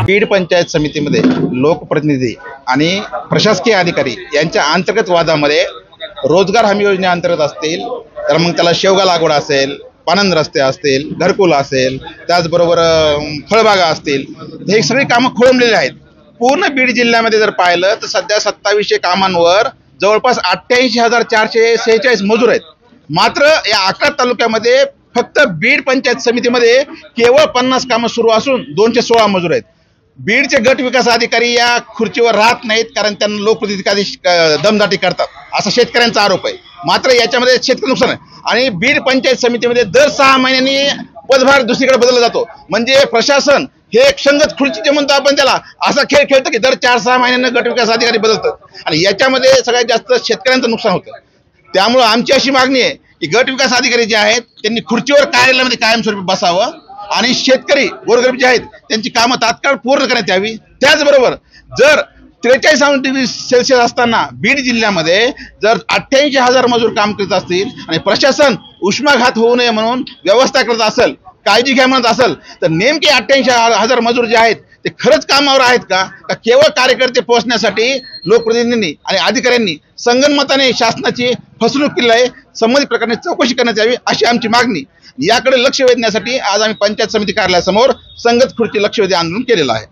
बीड पंचायत समितीमध्ये लोकप्रतिनिधी आणि प्रशासकीय अधिकारी यांच्या अंतर्गत वादामध्ये रोजगार हमी योजनेअंतर्गत असतील तर मग त्याला शेवगा लागवड असेल, पानंद रस्ते असतील, घरकुल असेल, त्याचबरोबर फळबागा असतील, हे सगळी कामं खोळंबलेली आहेत. पूर्ण बीड जिल्ह्यामध्ये जर पाहिलं तर सध्या 2700 कामांवर जवळपास 88,446 मजूर आहेत. मात्र या 11 तालुक्यामध्ये फक्त बीड पंचायत समितीमध्ये केवळ 50 कामं सुरू असून 216 मजूर आहेत. बीडचे गट विकास अधिकारी या खुर्चीवर राहत नाहीत कारण त्यांना लोकप्रतिनिधी दमदाटी करतात असा शेतकऱ्यांचा आरोप आहे. मात्र याच्यामध्ये शेतकरी नुकसान आहे आणि बीड पंचायत समितीमध्ये दर 6 महिन्यांनी पदभार दुसरीकडे बदलला जातो. म्हणजे प्रशासन हे एक संगत खुर्चीचे म्हणतो आपण त्याला, असा खेळ खेळतो की दर 4-6 महिन्यांना गट विकास अधिकारी बदलतात आणि याच्यामध्ये सगळ्यात जास्त शेतकऱ्यांचं नुकसान होतं. त्यामुळं आमची अशी मागणी आहे की गट विकास अधिकारी जे आहेत त्यांनी खुर्चीवर कार्यालयामध्ये कायमस्वरूपी बसावं आणि शेतकरी गोरगरीब जे आहेत त्यांची कामं तात्काळ पूर्ण करण्यात यावी. त्याचबरोबर जर 43 डिग्री सेल्सिअस असताना बीड जिल्ह्यामध्ये जर 88,000 मजूर काम करीत असतील आणि प्रशासन उष्माघात होऊ नये म्हणून व्यवस्था करत असेल, काळजी घ्या म्हणत असेल, तर नेमके 88,000 मजूर जे आहेत ते खरंच कामावर आहेत का केवळ कार्यकर्ते पोहोचण्यासाठी लोकप्रतिनिधींनी आणि अधिकाऱ्यांनी संगनमताने शासनाची फसवणूक केली आहे. संबंधित प्रकारे चौकशी करण्यात यावी अशी आमची मागणी. याकडे लक्ष वेधण्यासाठी आज आम्ही पंचायत समिती कार्यालयासमोर संगत खुर्ची लक्षवेधी आंदोलन केलेलं आहे.